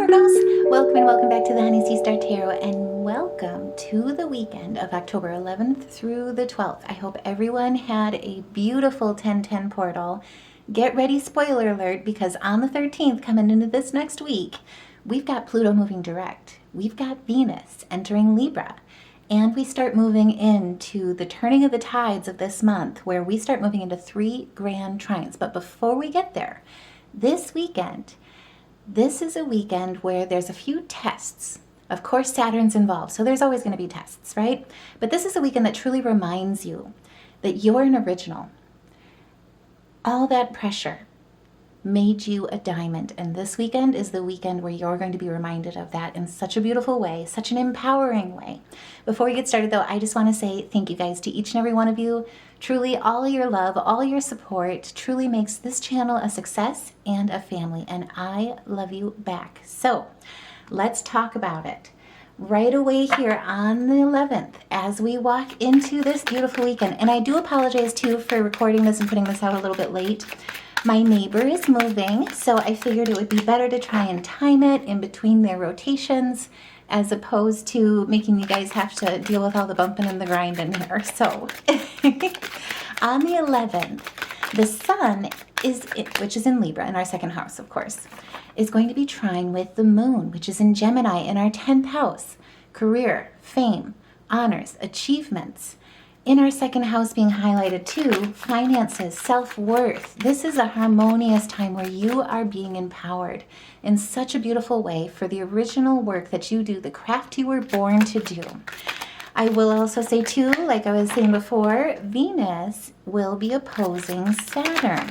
Virgos, welcome and welcome back to the Honey Sea Star Tarot, and welcome to the weekend of October 11th through the 12th. I hope everyone had a beautiful 10/10 portal. Get ready, spoiler alert, because on the 13th, coming into this next week, we've got Pluto moving direct. We've got Venus entering Libra. And we start moving into the turning of the tides of this month, where we start moving into 3 grand trines. But before we get there, this weekend, this is a weekend where there's a few tests. Of course, Saturn's involved, so there's always going to be tests, right? But this is a weekend that truly reminds you that you're an original. All that pressure made you a diamond, and this weekend is the weekend where you're going to be reminded of that in such a beautiful way, such an empowering way. Before we get started though, I just want to say thank you guys to each and every one of you. Truly, all your love, all your support truly makes this channel a success and a family, and I love you back. So let's talk about it right away here on the 11th as we walk into this beautiful weekend. And I do apologize too for recording this and putting this out a little bit late. My neighbor is moving, so I figured it would be better to try and time it in between their rotations as opposed to making you guys have to deal with all the bumping and the grinding here. So on the 11th, the sun which is in Libra in our second house, of course, is going to be trine with the moon, which is in Gemini in our 10th house. Career, fame, honors, achievements. In our second house being highlighted too, finances, self-worth. This is a harmonious time where you are being empowered in such a beautiful way for the original work that you do, the craft you were born to do. I will also say too, like I was saying before, Venus will be opposing Saturn.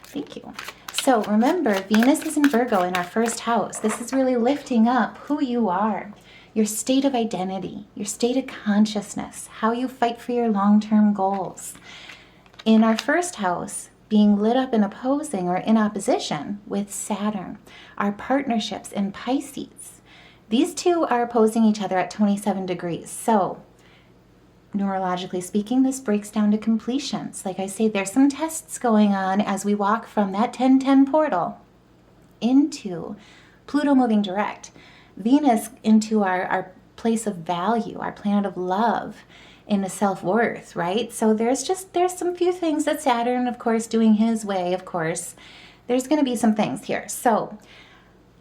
Thank you. So remember, Venus is in Virgo in our first house. This is really lifting up who you are, your state of identity, your state of consciousness, how you fight for your long-term goals. In our first house, being lit up and opposing or in opposition with Saturn, our partnerships in Pisces. These two are opposing each other at 27 degrees. So, neurologically speaking, this breaks down to completions. Like I say, there's some tests going on as we walk from that 10/10 portal into Pluto moving direct. Venus into our place of value, our planet of love, into self-worth, right? So there's some few things that Saturn, of course, doing his way, of course, there's going to be some things here. So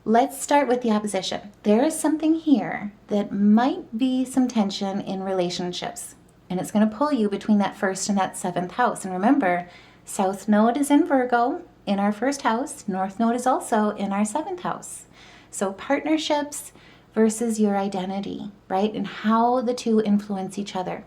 let's start with the opposition. There is something here that might be some tension in relationships, and it's going to pull you between that first and that 7th house. And remember, South Node is in Virgo in our first house. North Node is also in our 7th house. So partnerships versus your identity, right? And how the two influence each other.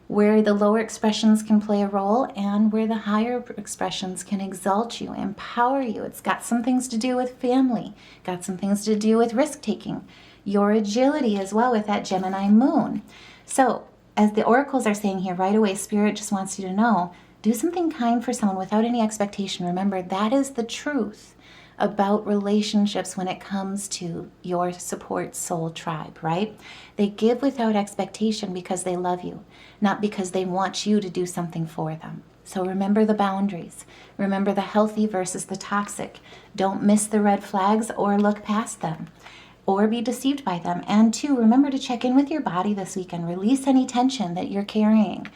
Where the lower expressions can play a role and where the higher expressions can exalt you, empower you. It's got some things to do with family, got some things to do with risk-taking, your agility as well with that Gemini moon. So as the oracles are saying here right away, Spirit just wants you to know, do something kind for someone without any expectation. Remember, that is the truth about relationships when it comes to your support soul tribe, right? They give without expectation because they love you, not because they want you to do something for them. So remember the boundaries. Remember the healthy versus the toxic. Don't miss the red flags or look past them or be deceived by them. And 2, remember to check in with your body this weekend. Release any tension that you're carrying.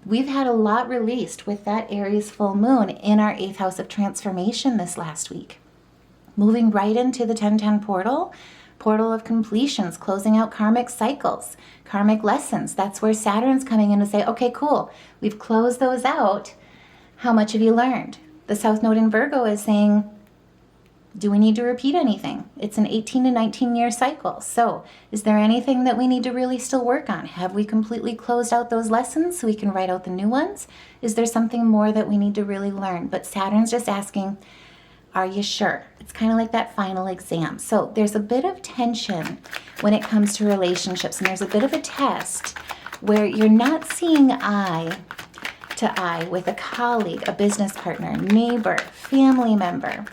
We've had a lot released with that Aries full moon in our 8th house of transformation this last week. Moving right into the 10/10 portal of completions, closing out karmic cycles, karmic lessons. That's where Saturn's coming in to say, okay, cool, we've closed those out. How much have you learned? The South Node in Virgo is saying, do we need to repeat anything? It's an 18 to 19 year cycle. So is there anything that we need to really still work on? Have we completely closed out those lessons so we can write out the new ones? Is there something more that we need to really learn? But Saturn's just asking, are you sure? It's kind of like that final exam. So there's a bit of tension when it comes to relationships, and there's a bit of a test where you're not seeing eye to eye with a colleague, a business partner, neighbor, family member.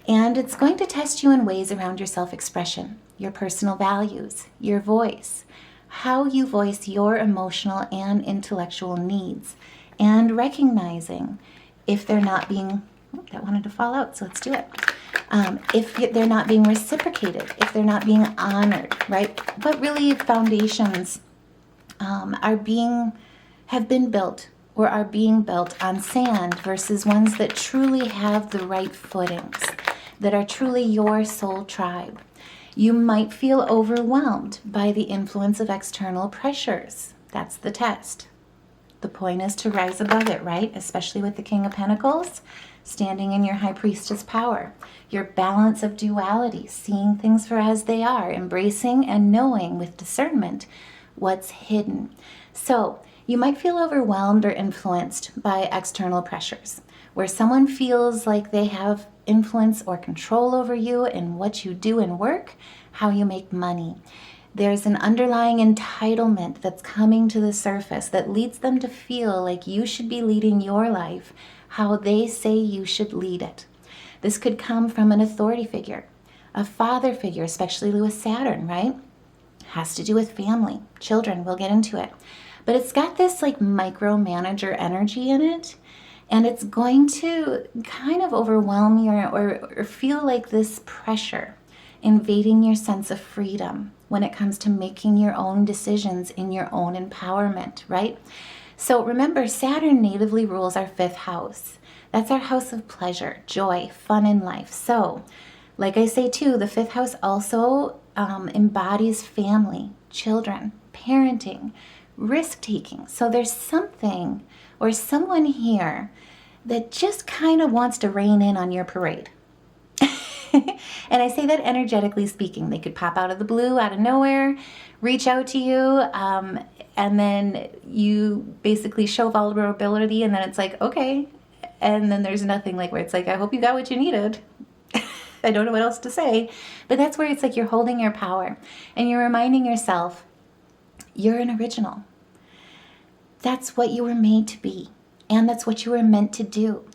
And it's going to test you in ways around your self-expression, your personal values, your voice, how you voice your emotional and intellectual needs, and recognizing if they're not being that wanted to fall out, so let's do it. If they're not being reciprocated, if they're not being honored, right? What really foundations have been built or are being built on sand versus ones that truly have the right footings, that are truly your soul tribe? You might feel overwhelmed by the influence of external pressures. That's the test. The point is to rise above it, right? Especially with the King of Pentacles, standing in your High Priestess power. Your balance of duality, seeing things for as they are, embracing and knowing with discernment what's hidden. So you might feel overwhelmed or influenced by external pressures, where someone feels like they have influence or control over you in what you do in work, how you make money. There's an underlying entitlement that's coming to the surface that leads them to feel like you should be leading your life how they say you should lead it. This could come from an authority figure, a father figure, especially with Saturn, right? Has to do with family, children, we'll get into it. But it's got this like micromanager energy in it, and it's going to kind of overwhelm you or feel like this pressure invading your sense of freedom when it comes to making your own decisions in your own empowerment, right? So remember, Saturn natively rules our 5th house. That's our house of pleasure, joy, fun in life. So, like I say too, the 5th house also embodies family, children, parenting, risk-taking. So there's something or someone here that just kind of wants to rein in on your parade. And I say that energetically speaking. They could pop out of the blue, out of nowhere, reach out to you, and then you basically show vulnerability, and then it's like, okay. And then there's nothing like where it's like, I hope you got what you needed. I don't know what else to say. But that's where it's like you're holding your power and you're reminding yourself, you're an original. That's what you were made to be. And that's what you were meant to do.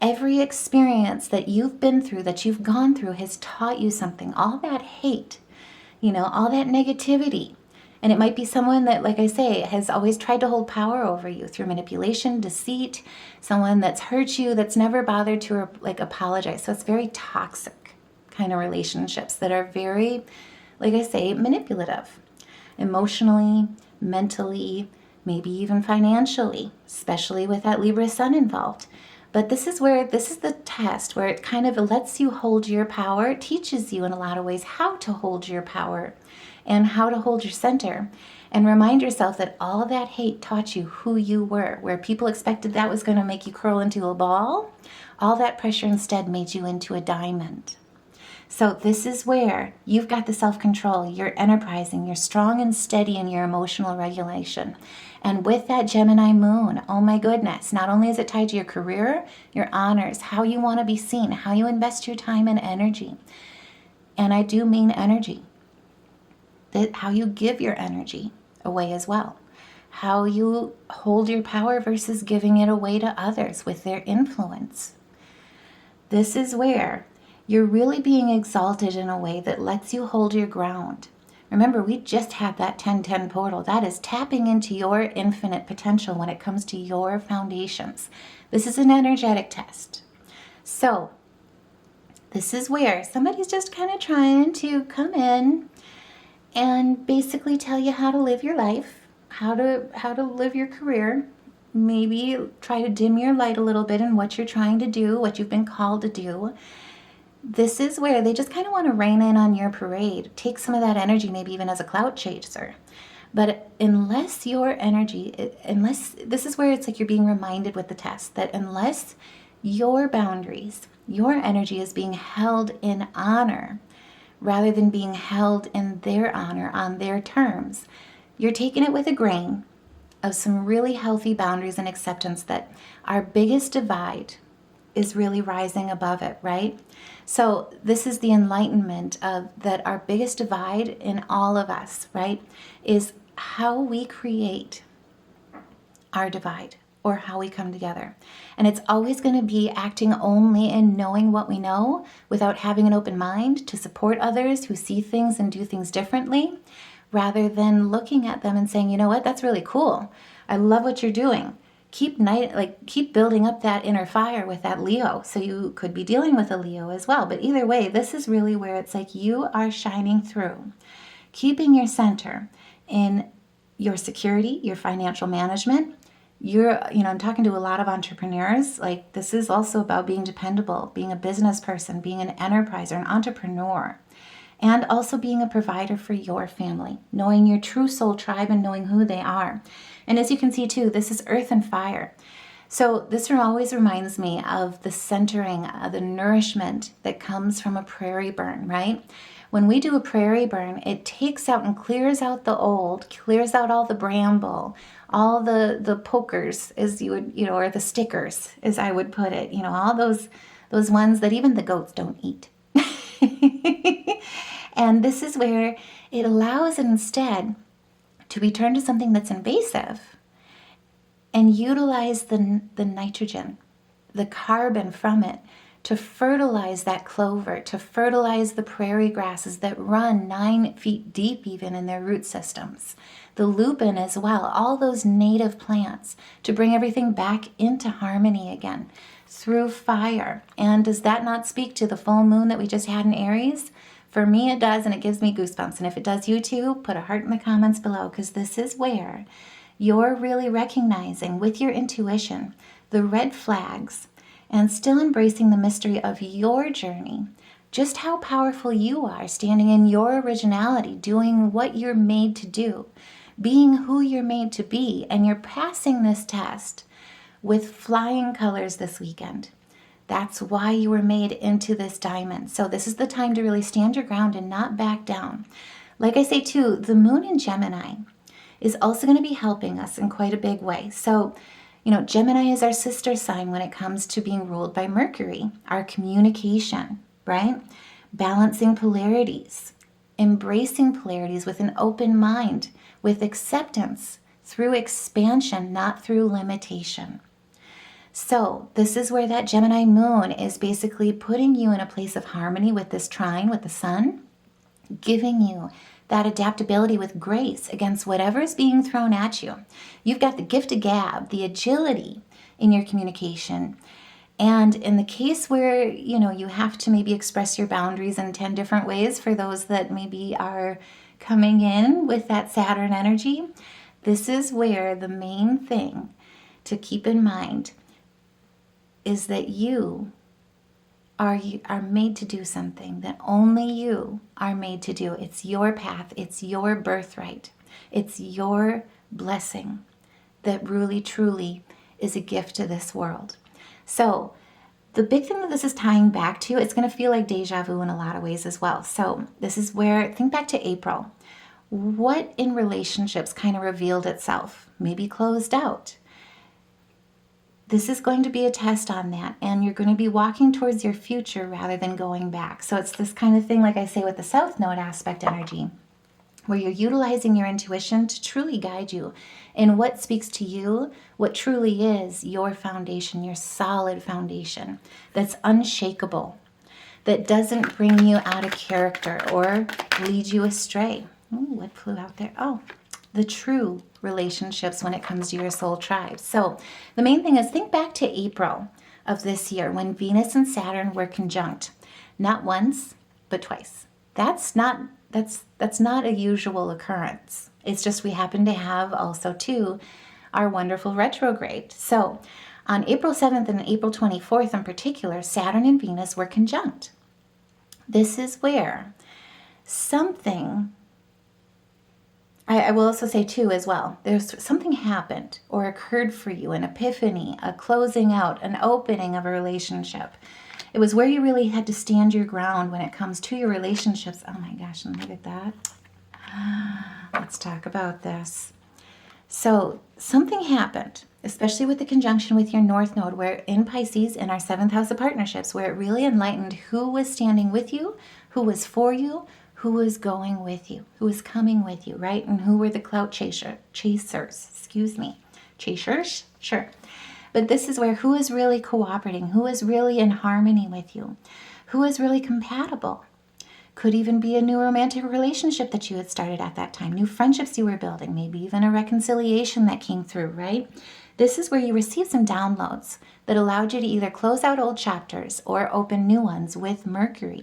Every experience that you've been through, that you've gone through, has taught you something. All that hate, all that negativity. And it might be someone that, like I say, has always tried to hold power over you through manipulation, deceit, someone that's hurt you, that's never bothered to apologize. So it's very toxic kind of relationships that are very, like I say, manipulative, emotionally, mentally, maybe even financially, especially with that Libra sun involved. But this is the test where it kind of lets you hold your power. It teaches you in a lot of ways how to hold your power and how to hold your center. And remind yourself that all that hate taught you who you were. Where people expected that was going to make you curl into a ball, all that pressure instead made you into a diamond. So this is where you've got the self-control, you're enterprising, you're strong and steady in your emotional regulation. And with that Gemini moon, oh my goodness, not only is it tied to your career, your honors, how you want to be seen, how you invest your time and energy. And I do mean energy. How you give your energy away as well. How you hold your power versus giving it away to others with their influence. This is where you're really being exalted in a way that lets you hold your ground. Remember, we just had that 10-10 portal. That is tapping into your infinite potential when it comes to your foundations. This is an energetic test. So, this is where somebody's just kind of trying to come in and basically tell you how to live your life, how to live your career, maybe try to dim your light a little bit in what you're trying to do, what you've been called to do. This is where they just kind of want to rein in on your parade, take some of that energy, maybe even as a clout chaser. But unless your energy, this is where it's like you're being reminded with the test that unless your boundaries, your energy is being held in honor, rather than being held in their honor on their terms, you're taking it with a grain of some really healthy boundaries and acceptance that our biggest divide is really rising above it, right? So this is the enlightenment of that our biggest divide in all of us, right, is how we create our divide or how we come together. And it's always going to be acting only in knowing what we know without having an open mind to support others who see things and do things differently, rather than looking at them and saying, you know what, that's really cool. I love what you're doing. keep building up that inner fire with that Leo. So you could be dealing with a Leo as well. But either way, this is really where it's like you are shining through, keeping your center in your security, your financial management. I'm talking to a lot of entrepreneurs. Like, this is also about being dependable, being a business person, being an enterpriser, an entrepreneur, and also being a provider for your family, knowing your true soul tribe and knowing who they are. And as you can see too, this is earth and fire. So this always reminds me of the centering, the nourishment that comes from a prairie burn, right? When we do a prairie burn, it takes out and clears out the old, clears out all the bramble, all the pokers, as you would, or the stickers, as I would put it, all those ones that even the goats don't eat. And this is where it allows it instead to return to something that's invasive and utilize the nitrogen, the carbon from it, to fertilize that clover, to fertilize the prairie grasses that run 9 feet deep even in their root systems, the lupin as well, all those native plants, to bring everything back into harmony again through fire. And does that not speak to the full moon that we just had in Aries? For me, it does, and it gives me goosebumps. And if it does you too, put a heart in the comments below, because this is where you're really recognizing with your intuition the red flags and still embracing the mystery of your journey, just how powerful you are, standing in your originality, doing what you're made to do, being who you're made to be, and you're passing this test with flying colors this weekend. That's why you were made into this diamond. So this is the time to really stand your ground and not back down. Like I say too, the moon in Gemini is also going to be helping us in quite a big way. So, Gemini is our sister sign when it comes to being ruled by Mercury, our communication, right? Balancing polarities, embracing polarities with an open mind, with acceptance, through expansion, not through limitation. So this is where that Gemini moon is basically putting you in a place of harmony with this trine, with the sun, giving you that adaptability with grace against whatever is being thrown at you. You've got the gift of gab, the agility in your communication. And in the case where, you have to maybe express your boundaries in 10 different ways for those that maybe are coming in with that Saturn energy, this is where the main thing to keep in mind is that you are made to do something that only you are made to do. It's your path. It's your birthright. It's your blessing that really, truly is a gift to this world. So the big thing that this is tying back to, it's going to feel like deja vu in a lot of ways as well. So this is where, think back to April. What in relationships kind of revealed itself? Maybe closed out. This is going to be a test on that, and you're going to be walking towards your future rather than going back. So it's this kind of thing, like I say, with the South Node aspect energy, where you're utilizing your intuition to truly guide you in what speaks to you, what truly is your foundation, your solid foundation that's unshakable, that doesn't bring you out of character or lead you astray. Ooh, what flew out there? Oh, the true relationships when it comes to your soul tribe. So the main thing is, think back to April of this year when Venus and Saturn were conjunct, not once, but twice. That's not a usual occurrence. It's just we happen to have also too our wonderful retrograde. So on April 7th and April 24th in particular, Saturn and Venus were conjunct. This is where something, I will also say too as well, there's something happened or occurred for you, an epiphany, a closing out, an opening of a relationship. It was where you really had to stand your ground when it comes to your relationships. Oh my gosh, and look at that. Let's talk about this. So something happened, especially with the conjunction with your North Node, where in Pisces, in our 7th house of partnerships, where it really enlightened who was standing with you, who was for you, who was going with you, who was coming with you, right? And who were the clout chasers, chasers, sure. But this is where who is really cooperating, who is really in harmony with you, who is really compatible. Could even be a new romantic relationship that you had started at that time, new friendships you were building, maybe even a reconciliation that came through, right? This is where you receive some downloads that allowed you to either close out old chapters or open new ones with Mercury.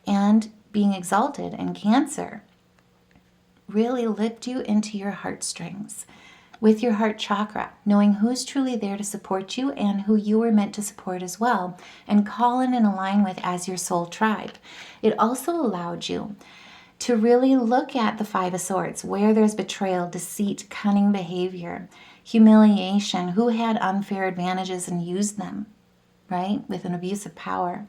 And being exalted in Cancer really lift you into your heartstrings with your heart chakra, knowing who's truly there to support you and who you were meant to support as well, and call in and align with as your soul tribe. It also allowed you to really look at the Five of Swords, where there's betrayal, deceit, cunning behavior, humiliation, who had unfair advantages and used them, right, with an abuse of power,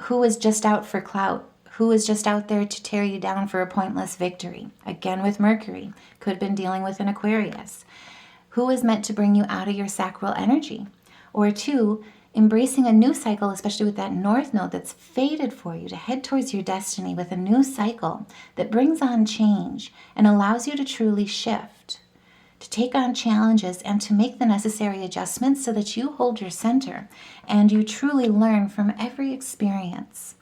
who was just out for clout, who was just out there to tear you down for a pointless victory. Again, with Mercury, could have been dealing with an Aquarius. Who was meant to bring you out of your sacral energy? Or two, embracing a new cycle, especially with that North Node that's fated for you to head towards your destiny with a new cycle that brings on change and allows you to truly shift, to take on challenges and to make the necessary adjustments so that you hold your center and you truly learn from every experience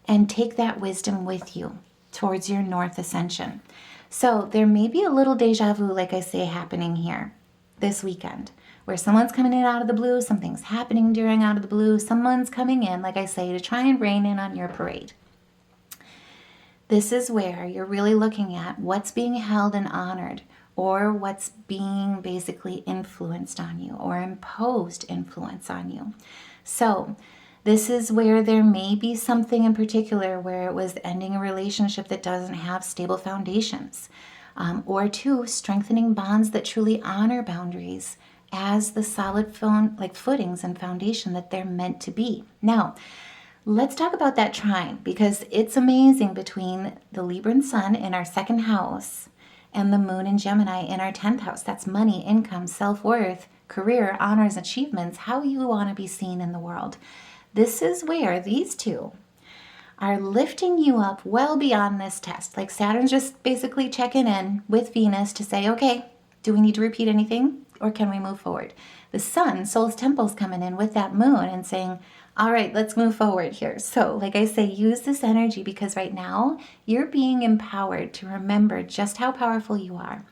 and take that wisdom with you towards your North Ascension. So there may be a little deja vu, like I say, happening here this weekend, where someone's coming in out of the blue, something's happening during out of the blue, someone's coming in, like I say, to try and rain in on your parade. This is where you're really looking at what's being held and honored, or what's being basically influenced on you or imposed influence on you. So this is where there may be something in particular where it was ending a relationship that doesn't have stable foundations, or two, strengthening bonds that truly honor boundaries as the solid footings and foundation that they're meant to be. Now, let's talk about that trine, because it's amazing between the Libran Sun in our second house and the Moon in Gemini in our 10th house. That's money, income, self-worth, career, honors, achievements, how you want to be seen in the world. This is where these two are lifting you up well beyond this test. Like Saturn's just basically checking in with Venus to say, okay, do we need to repeat anything or can we move forward? The Sun, Soul's Temple's coming in with that Moon and saying, all right, let's move forward here. So like I say, use this energy because right now you're being empowered to remember just how powerful you are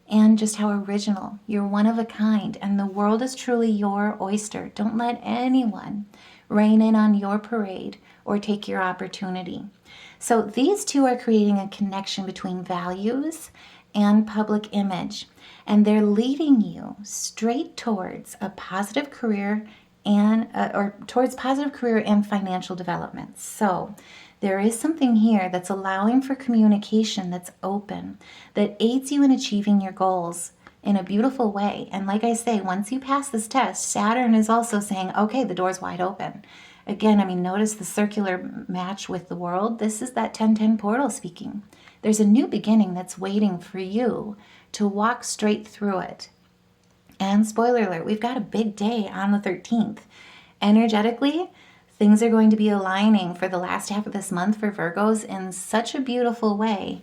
and just how original. You're one of a kind and the world is truly your oyster. Don't let anyone rain in on your parade or take your opportunity. So these two are creating a connection between values and public image, and they're leading you straight towards a positive career and towards positive career and financial development. So there is something here that's allowing for communication that's open, that aids you in achieving your goals in a beautiful way. And like I say, once you pass this test, Saturn is also saying, okay, the door's wide open. Again, I mean, notice the circular match with the world. This is that 1010 portal speaking. There's a new beginning that's waiting for you to walk straight through it. And spoiler alert, we've got a big day on the 13th. Energetically, things are going to be aligning for the last half of this month for Virgos in such a beautiful way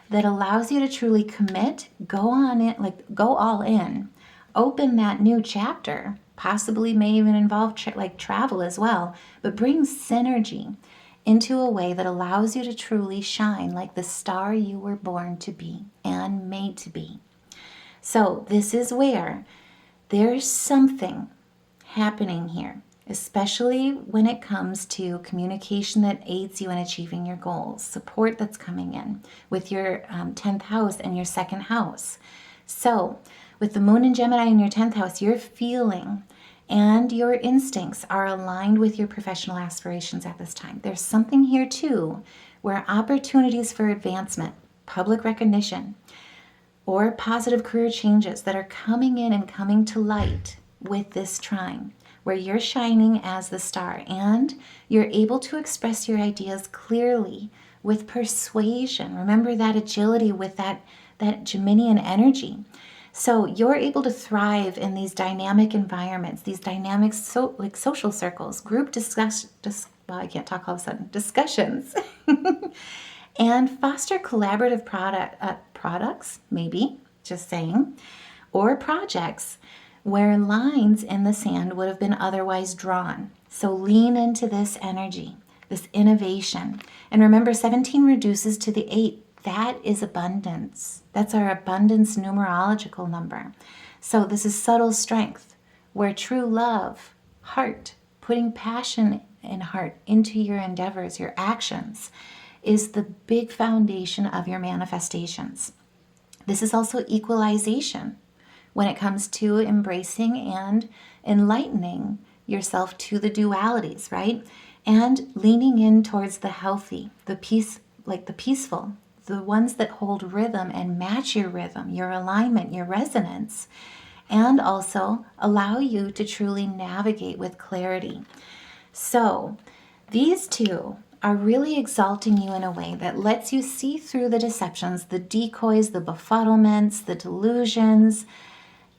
that allows you to truly commit, go all in, open that new chapter, possibly may even involve travel as well, but bring synergy into a way that allows you to truly shine like the star you were born to be and made to be. So this is where there's something happening here, especially when it comes to communication that aids you in achieving your goals, support that's coming in with your 10th house and your second house. So with the Moon in Gemini in your 10th house, your feeling and your instincts are aligned with your professional aspirations at this time. There's something here too where opportunities for advancement, public recognition, or positive career changes that are coming in and coming to light with this trine, where you're shining as the star and you're able to express your ideas clearly with persuasion. Remember that agility with that Geminian energy. So you're able to thrive in these dynamic environments, these dynamic social circles, group discussions, and foster collaborative products, maybe, just saying, or projects where lines in the sand would have been otherwise drawn. So lean into this energy, this innovation. And remember, 17 reduces to the 8. That is abundance. That's our abundance numerological number. So this is subtle strength, where true love, heart, putting passion and heart into your endeavors, your actions, is the big foundation of your manifestations. This is also equalization when it comes to embracing and enlightening yourself to the dualities, right? And leaning in towards the healthy, the peace, like the peaceful, the ones that hold rhythm and match your rhythm, your alignment, your resonance, and also allow you to truly navigate with clarity. So these two are really exalting you in a way that lets you see through the deceptions, the decoys, the befuddlements, the delusions,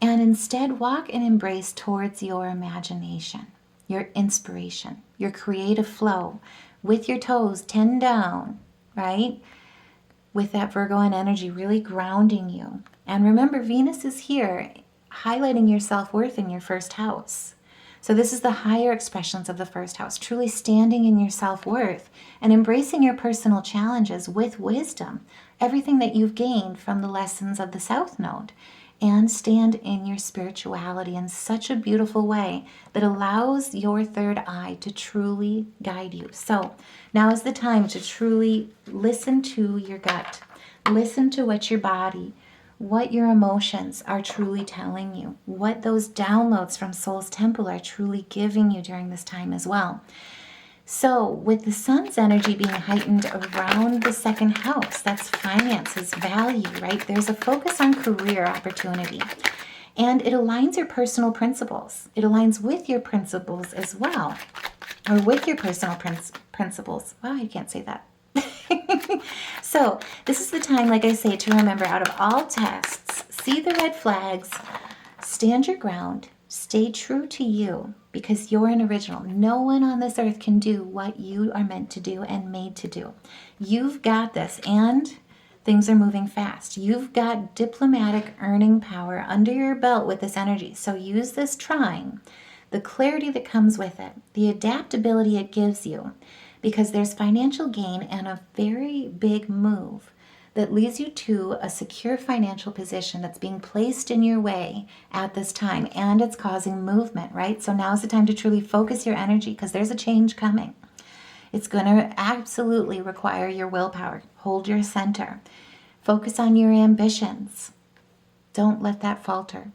and instead walk and embrace towards your imagination, your inspiration, your creative flow, with your toes 10 down, right? With that Virgo and energy really grounding you. And remember, Venus is here highlighting your self-worth in your first house. So this is the higher expressions of the first house, truly standing in your self-worth and embracing your personal challenges with wisdom, everything that you've gained from the lessons of the South Node, and stand in your spirituality in such a beautiful way that allows your third eye to truly guide you. So now is the time to truly listen to your gut, listen to what your body, what your emotions are truly telling you, what those downloads from Soul's Temple are truly giving you during this time as well. So with the sun's energy being heightened around the second house, that's finances, value, right? There's a focus on career opportunity. And it aligns your personal principles. It aligns with your principles as well, or with your personal principles. Wow, I can't say that. So this is the time, like I say, to remember, out of all tests, see the red flags, stand your ground, stay true to you, because you're an original. No one on this earth can do what you are meant to do and made to do. You've got this, and things are moving fast. You've got diplomatic earning power under your belt with this energy. So use this trine, the clarity that comes with it, the adaptability it gives you, because there's financial gain and a very big move that leads you to a secure financial position that's being placed in your way at this time, and it's causing movement, right? So now's the time to truly focus your energy, because there's a change coming. It's going to absolutely require your willpower. Hold your center. Focus on your ambitions. Don't let that falter.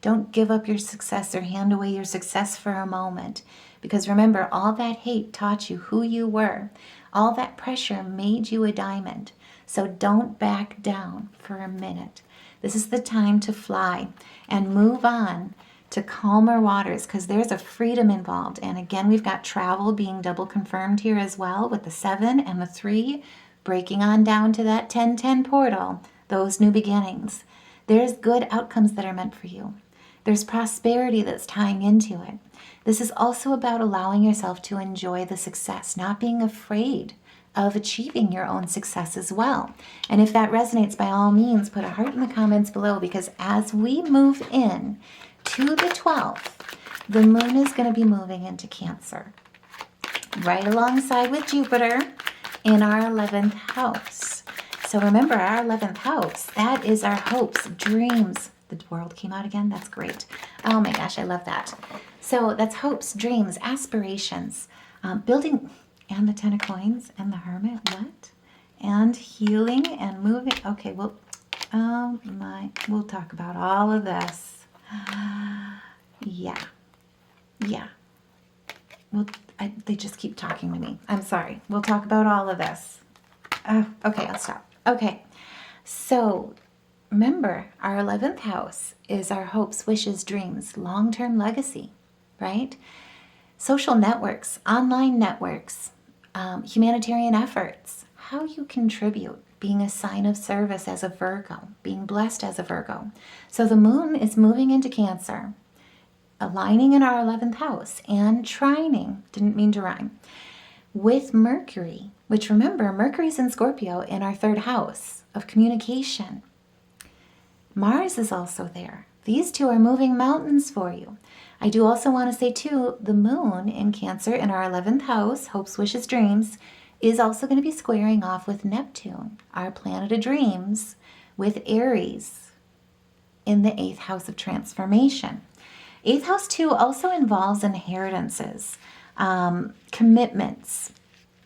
Don't give up your success or hand away your success for a moment. Because remember, all that hate taught you who you were. All that pressure made you a diamond. So don't back down for a minute. This is the time to fly and move on to calmer waters, because there's a freedom involved. And again, we've got travel being double confirmed here as well, with the 7 and the 3 breaking on down to that 10-10 portal, those new beginnings. There's good outcomes that are meant for you. There's prosperity that's tying into it. This is also about allowing yourself to enjoy the success, not being afraid of achieving your own success as well. And if that resonates, by all means, put a heart in the comments below, because as we move in to the 12th, the moon is going to be moving into Cancer, right alongside with Jupiter in our 11th house. So remember, our 11th house, that is our hopes, dreams. The world came out again. That's great. Oh my gosh, I love that. So that's hopes, dreams, aspirations, building, and the 10 of coins and the hermit. What? And healing and moving. Okay, well, oh my, we'll talk about all of this. Yeah. Well, they just keep talking to me. I'm sorry. We'll talk about all of this. Okay, I'll stop. Okay, so remember, our 11th house is our hopes, wishes, dreams, long-term legacy, right? Social networks, online networks, humanitarian efforts, how you contribute, being a sign of service as a Virgo, being blessed as a Virgo. So the moon is moving into Cancer, aligning in our 11th house, and trining, didn't mean to rhyme, with Mercury, which remember, Mercury's in Scorpio in our 3rd house of communication. Mars is also there. These two are moving mountains for you. I do also want to say too, the moon in Cancer in our 11th house, hopes, wishes, dreams, is also going to be squaring off with Neptune, our planet of dreams, with Aries. in the 8th house of transformation. 8th house too also involves inheritances, commitments,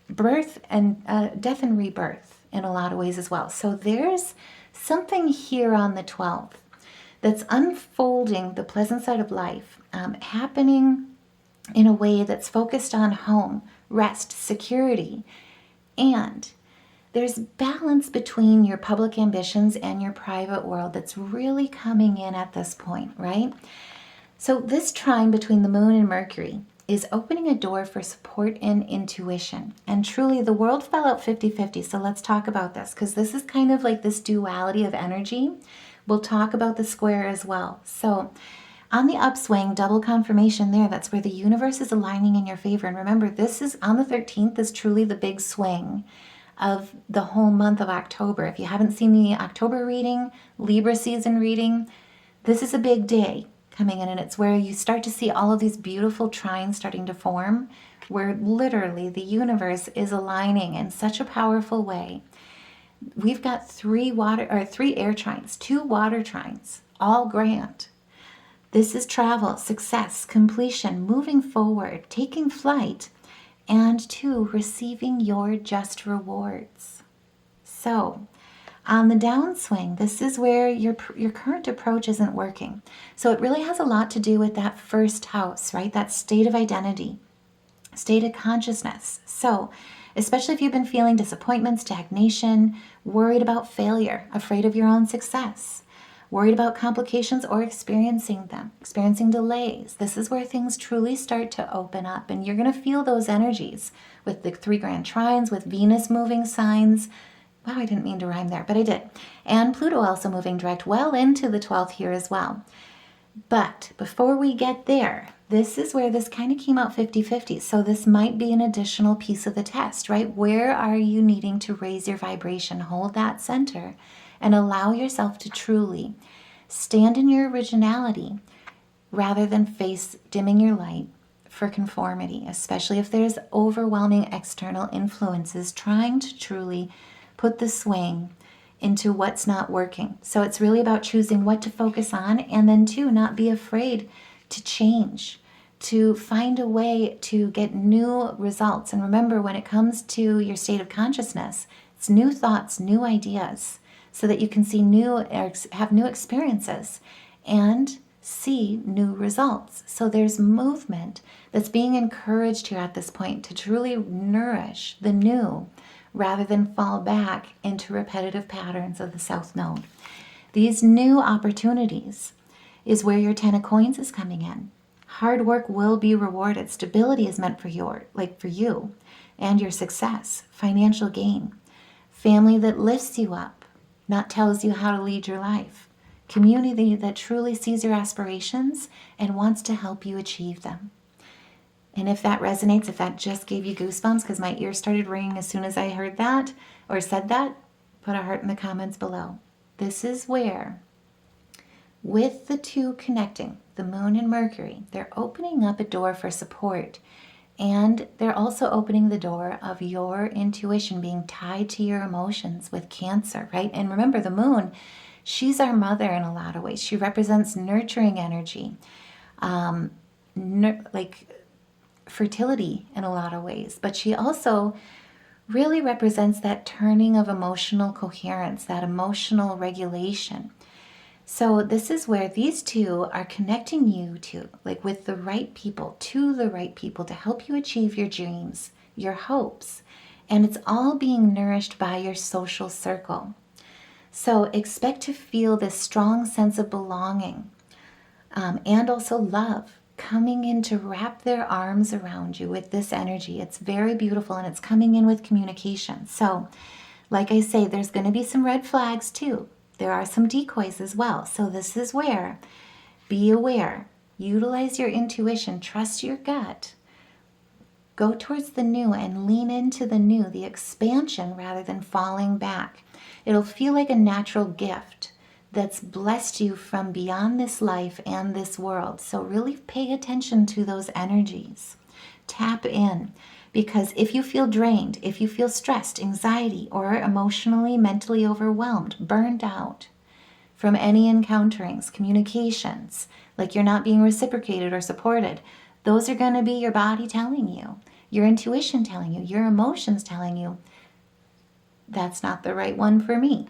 birth and death and rebirth in a lot of ways as well. So there's something here on the 12th that's unfolding the pleasant side of life, happening in a way that's focused on home, rest, security, and there's balance between your public ambitions and your private world that's really coming in at this point, right? So this trine between the moon and Mercury is opening a door for support and intuition. And truly, the world fell out 50-50. So let's talk about this, because this is kind of like this duality of energy. We'll talk about the square as well. So on the upswing, double confirmation there, that's where the universe is aligning in your favor. And remember, this is on the 13th is truly the big swing of the whole month of October. If you haven't seen the October reading, Libra season reading, this is a big day coming in, and it's where you start to see all of these beautiful trines starting to form, where literally the universe is aligning in such a powerful way. We've got 3 air trines, 2 water trines, all grand. This is travel, success, completion, moving forward, taking flight, and 2, receiving your just rewards. So on the downswing, this is where your current approach isn't working. So it really has a lot to do with that first house, right? That state of identity, state of consciousness. So especially if you've been feeling disappointment, stagnation, worried about failure, afraid of your own success, worried about complications or experiencing delays. This is where things truly start to open up, and you're going to feel those energies with the 3 grand trines, with Venus moving signs. Wow, I didn't mean to rhyme there, but I did. And Pluto also moving direct well into the 12th here as well. But before we get there, this is where this kind of came out 50-50. So this might be an additional piece of the test, right? Where are you needing to raise your vibration? Hold that center and allow yourself to truly stand in your originality rather than face dimming your light for conformity, especially if there's overwhelming external influences trying to truly put the swing into what's not working. So it's really about choosing what to focus on, and then 2, not be afraid to change, to find a way to get new results. And remember, when it comes to your state of consciousness, it's new thoughts, new ideas, so that you can see have new experiences and see new results. So there's movement that's being encouraged here at this point to truly nourish the new rather than fall back into repetitive patterns of the South Node. These new opportunities is where your 10 of coins is coming in. Hard work will be rewarded. Stability is meant for you and your success, financial gain, family that lifts you up, not tells you how to lead your life, community that truly sees your aspirations and wants to help you achieve them. And if that resonates, if that just gave you goosebumps, because my ears started ringing as soon as I heard that or said that, put a heart in the comments below. This is where, with the 2 connecting, the moon and Mercury, they're opening up a door for support. And they're also opening the door of your intuition being tied to your emotions with Cancer, right? And remember, the moon, she's our mother in a lot of ways. She represents nurturing energy, like fertility in a lot of ways. But she also really represents that turning of emotional coherence, that emotional regulation. So this is where these 2 are connecting you to, with the right people, to the right people to help you achieve your dreams, your hopes. And it's all being nourished by your social circle. So expect to feel this strong sense of belonging and also love coming in to wrap their arms around you with this energy. It's very beautiful, and it's coming in with communication. So like I say, there's going to be some red flags too. There are some decoys as well. So this is where, be aware, utilize your intuition, trust your gut, go towards the new and lean into the new, the expansion rather than falling back. It'll feel like a natural gift that's blessed you from beyond this life and this world. So really pay attention to those energies. Tap in, because if you feel drained, if you feel stressed, anxiety, or emotionally, mentally overwhelmed, burned out, from any encounterings, communications, like you're not being reciprocated or supported. Those are going to be your body telling you, your intuition telling you, your emotions telling you, that's not the right one for me.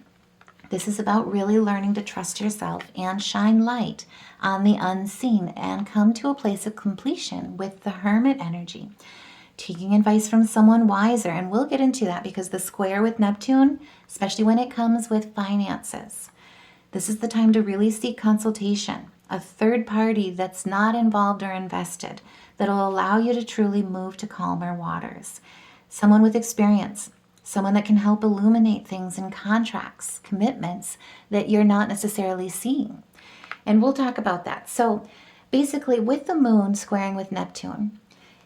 This is about really learning to trust yourself and shine light on the unseen and come to a place of completion with the Hermit energy. Taking advice from someone wiser, and we'll get into that because the square with Neptune, especially when it comes with finances, this is the time to really seek consultation, a third party that's not involved or invested, that'll allow you to truly move to calmer waters. Someone with experience, someone that can help illuminate things in contracts, commitments that you're not necessarily seeing. And we'll talk about that. So basically, with the moon squaring with Neptune,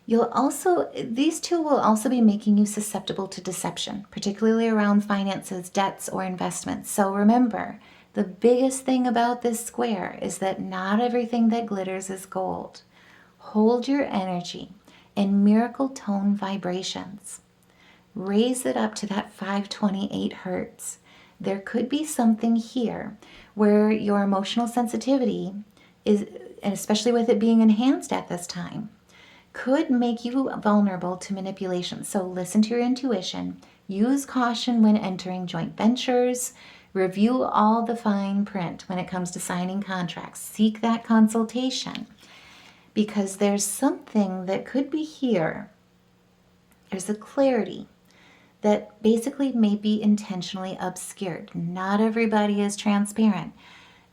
these two will also be making you susceptible to deception, particularly around finances, debts, or investments. So remember, the biggest thing about this square is that not everything that glitters is gold. Hold your energy in miracle tone vibrations. Raise it up to that 528 hertz. There could be something here where your emotional sensitivity is, and especially with it being enhanced at this time, could make you vulnerable to manipulation. So listen to your intuition. Use caution when entering joint ventures. Review all the fine print when it comes to signing contracts. Seek that consultation because there's something that could be here. There's a clarity that basically may be intentionally obscured. Not everybody is transparent.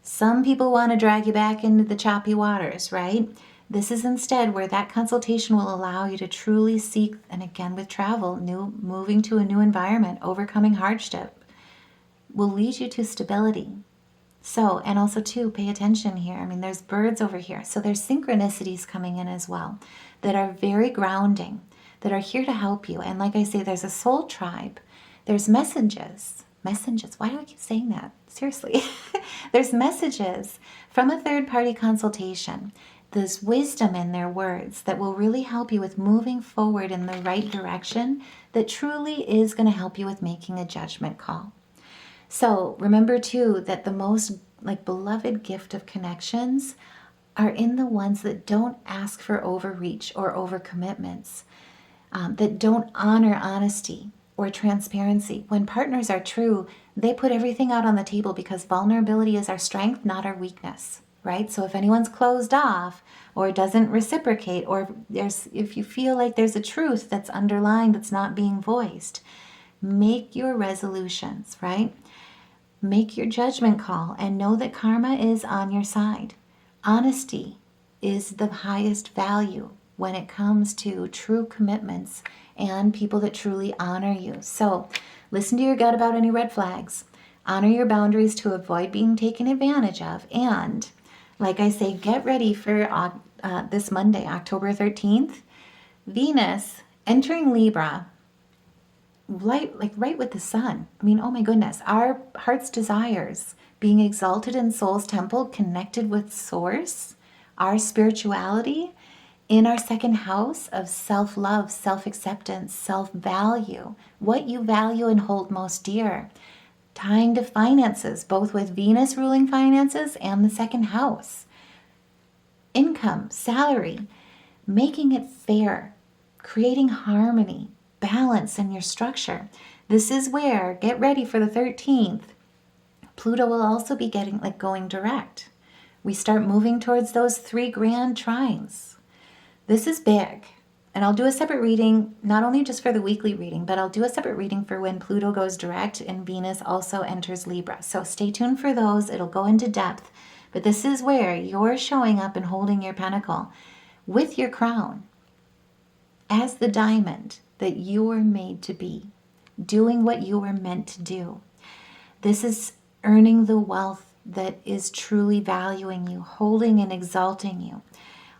Some people want to drag you back into the choppy waters, right? This is instead where that consultation will allow you to truly seek, and again with travel, moving to a new environment, overcoming hardship, will lead you to stability. So, and also too, pay attention here. I mean, there's birds over here. So there's synchronicities coming in as well that are very grounding, that are here to help you. And like I say, there's a soul tribe. There's messages. Why do I keep saying that? Seriously. There's messages from a third-party consultation. There's wisdom in their words that will really help you with moving forward in the right direction that truly is going to help you with making a judgment call. So remember too that the most beloved gift of connections are in the ones that don't ask for overreach or overcommitments, that don't honor honesty or transparency. When partners are true, they put everything out on the table because vulnerability is our strength, not our weakness, right? So if anyone's closed off or doesn't reciprocate, or if you feel like there's a truth that's underlying that's not being voiced, make your resolutions, right? Make your judgment call and know that karma is on your side. Honesty is the highest value when it comes to true commitments and people that truly honor you. So listen to your gut about any red flags. Honor your boundaries to avoid being taken advantage of. And like I say, get ready for this Monday, October 13th. Venus entering Libra, right with the sun. I mean, oh my goodness, our heart's desires being exalted in soul's temple, connected with source, our spirituality in our second house of self-love, self-acceptance, self-value, what you value and hold most dear, tying to finances, both with Venus ruling finances and the second house. Income, salary, making it fair, creating harmony, balance in your structure. This is where, get ready for the 13th, Pluto will also be going direct. We start moving towards those 3 grand trines. This is big. And I'll do a separate reading, not only just for the weekly reading, but I'll do a separate reading for when Pluto goes direct and Venus also enters Libra. So stay tuned for those. It'll go into depth. But this is where you're showing up and holding your pentacle with your crown as the diamond that you were made to be, doing what you were meant to do. This is earning the wealth that is truly valuing you, holding and exalting you.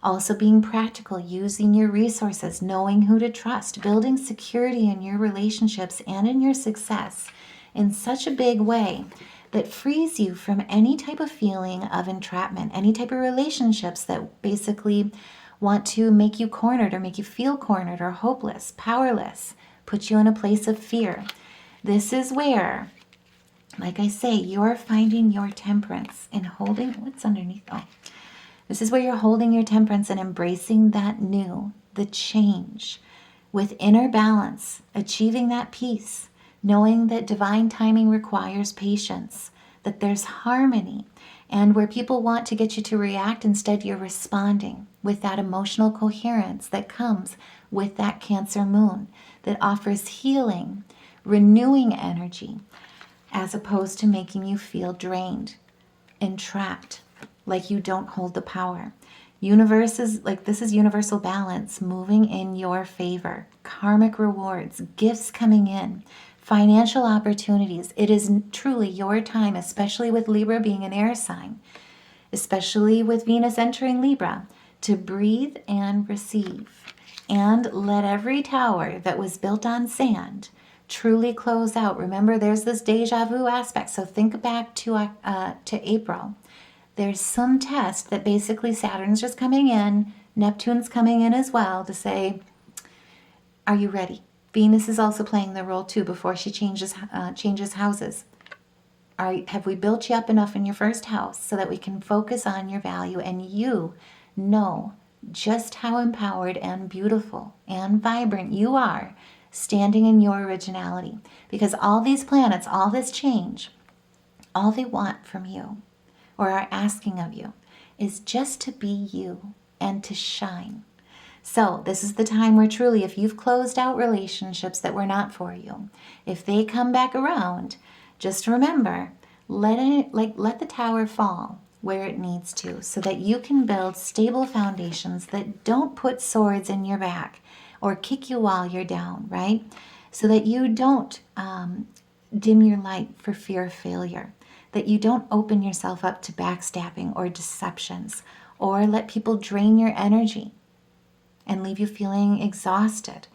Also being practical, using your resources, knowing who to trust, building security in your relationships and in your success in such a big way that frees you from any type of feeling of entrapment, any type of relationships that basically want to make you cornered or make you feel cornered or hopeless, powerless, put you in a place of fear. This is where, like I say, you're finding your temperance in holding, what's underneath? Oh, this is where you're holding your temperance and embracing that new, the change, with inner balance, achieving that peace, knowing that divine timing requires patience, that there's harmony, and where people want to get you to react, instead you're responding with that emotional coherence that comes with that Cancer moon, that offers healing, renewing energy, as opposed to making you feel drained, entrapped, like you don't hold the power. Universe is like, this is universal balance moving in your favor. Karmic rewards, gifts coming in, financial opportunities. It is truly your time, especially with Libra being an air sign, especially with Venus entering Libra, to breathe and receive. And let every tower that was built on sand truly close out. Remember, there's this deja vu aspect. So think back to April. There's some test that basically Saturn's just coming in, Neptune's coming in as well to say, are you ready? Venus is also playing the role too before she changes houses. Have we built you up enough in your first house so that we can focus on your value and you know just how empowered and beautiful and vibrant you are standing in your originality? Because all these planets, all this change, all they want from you or are asking of you is just to be you and to shine. So this is the time where truly, if you've closed out relationships that were not for you, if they come back around, just remember, let the tower fall where it needs to, so that you can build stable foundations that don't put swords in your back or kick you while you're down, right? So that you don't dim your light for fear of failure, that you don't open yourself up to backstabbing or deceptions, or let people drain your energy and leave you feeling exhausted,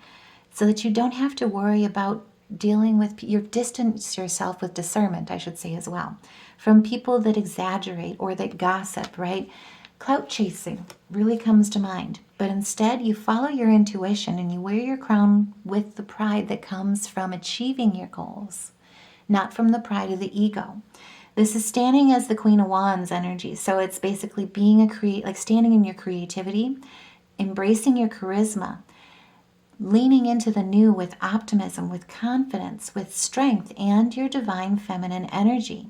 so that you don't have to worry about dealing with, you distance yourself with discernment, I should say as well, from people that exaggerate or that gossip, right? Clout chasing really comes to mind, but instead you follow your intuition and you wear your crown with the pride that comes from achieving your goals, not from the pride of the ego. This is standing as the Queen of Wands energy, so it's basically being standing in your creativity, embracing your charisma, leaning into the new with optimism, with confidence, with strength, and your divine feminine energy.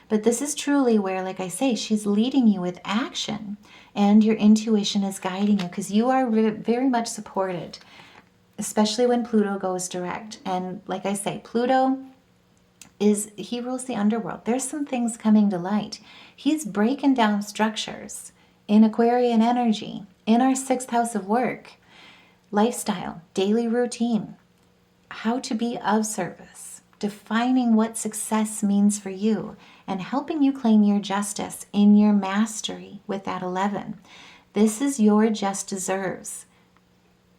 But this is truly where, like I say, she's leading you with action, and your intuition is guiding you, because you are very much supported, especially when Pluto goes direct. And like I say, Pluto he rules the underworld. There's some things coming to light. He's breaking down structures in Aquarian energy, in our 6th house of work, lifestyle, daily routine, how to be of service, defining what success means for you, and helping you claim your justice in your mastery with that 11. This is your just deserves.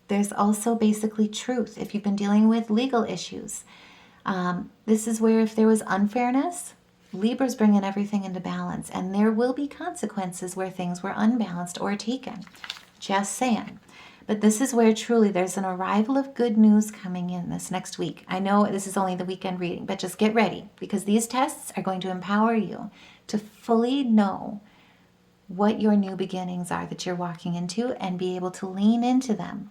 There's also basically truth. If you've been dealing with legal issues, this is where if there was unfairness, Libra's bringing everything into balance, and there will be consequences where things were unbalanced or taken. Just saying. But this is where truly there's an arrival of good news coming in this next week. I know this is only the weekend reading, but just get ready, because these tests are going to empower you to fully know what your new beginnings are that you're walking into and be able to lean into them.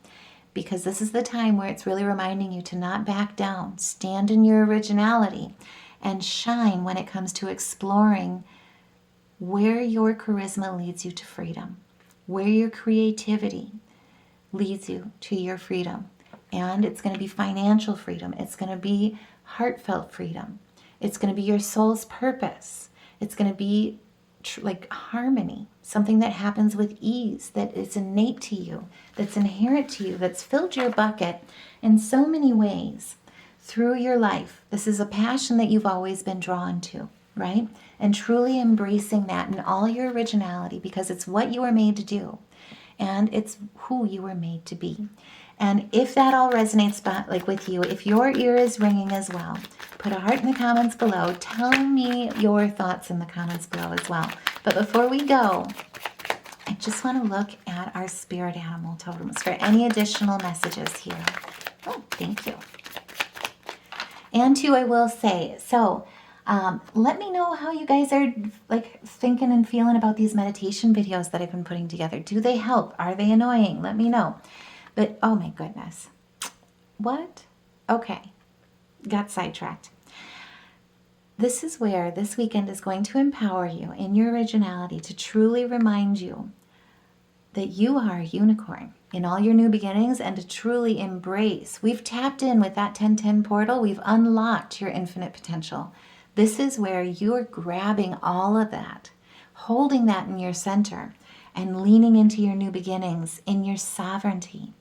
Because this is the time where it's really reminding you to not back down, stand in your originality, and shine when it comes to exploring where your charisma leads you to freedom, where your creativity leads you to your freedom. And it's going to be financial freedom. It's going to be heartfelt freedom. It's going to be your soul's purpose. It's going to be like harmony, something that happens with ease, that is innate to you, that's inherent to you, that's filled your bucket in so many ways through your life. This is a passion that you've always been drawn to, right? And truly embracing that in all your originality, because it's what you were made to do, and it's who you were made to be. And if that all resonates with you, if your ear is ringing as well, put a heart in the comments below. Tell me your thoughts in the comments below as well. But before we go, I just want to look at our spirit animal totems for any additional messages here. Oh, thank you. And two, I will say, so Let me know how you guys are like thinking and feeling about these meditation videos that I've been putting together. Do they help? Are they annoying? Let me know. But oh my goodness. What? Okay. Got sidetracked. This is where this weekend is going to empower you in your originality to truly remind you that you are a unicorn in all your new beginnings and to truly embrace. We've tapped in with that 1010 portal. We've unlocked your infinite potential. This is where you're grabbing all of that, holding that in your center and leaning into your new beginnings in your sovereignty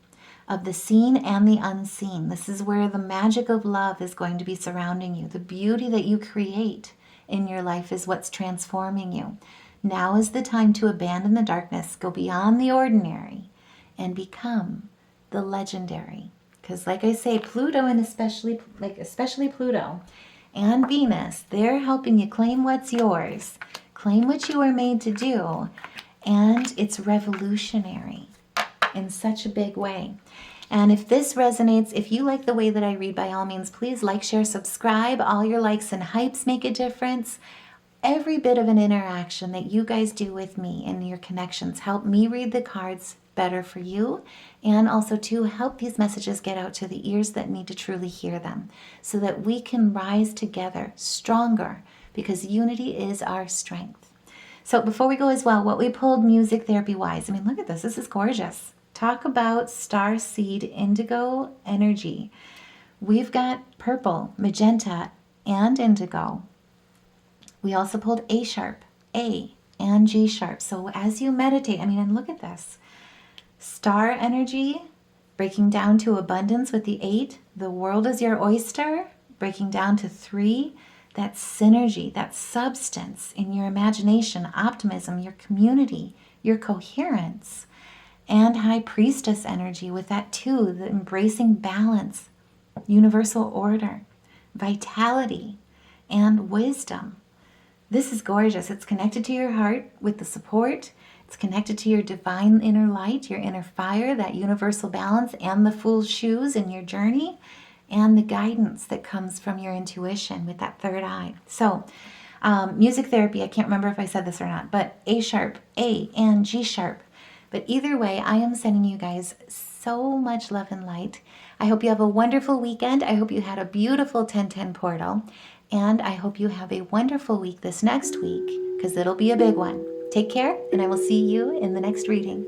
of the seen and the unseen. This is where the magic of love is going to be surrounding you. The beauty that you create in your life is what's transforming you. Now is the time to abandon the darkness, go beyond the ordinary, and become the legendary. Because like I say, Pluto and especially Pluto and Venus, they're helping you claim what's yours, claim what you were made to do, and it's revolutionary in such a big way. And if this resonates, if you like the way that I read, by all means, please like, share, subscribe. All your likes and hypes make a difference. Every bit of an interaction that you guys do with me and your connections help me read the cards better for you, and also to help these messages get out to the ears that need to truly hear them so that we can rise together stronger, because unity is our strength. So before we go as well, what we pulled music therapy wise, I mean, look at this. This is gorgeous. Talk about star seed indigo energy. We've got purple, magenta, and indigo. We also pulled A sharp, A, and G sharp. So as you meditate, I mean, and look at this. Star energy, breaking down to abundance with the 8. The world is your oyster, breaking down to 3. That synergy, that substance in your imagination, optimism, your community, your coherence. And High Priestess energy with that 2, the embracing balance, universal order, vitality, and wisdom. This is gorgeous. It's connected to your heart with the support. It's connected to your divine inner light, your inner fire, that universal balance, and the fool's shoes in your journey, and the guidance that comes from your intuition with that third eye. So, music therapy, I can't remember if I said this or not, but A sharp, A, and G sharp. But either way, I am sending you guys so much love and light. I hope you have a wonderful weekend. I hope you had a beautiful 1010 portal. And I hope you have a wonderful week this next week, because it'll be a big one. Take care, and I will see you in the next reading.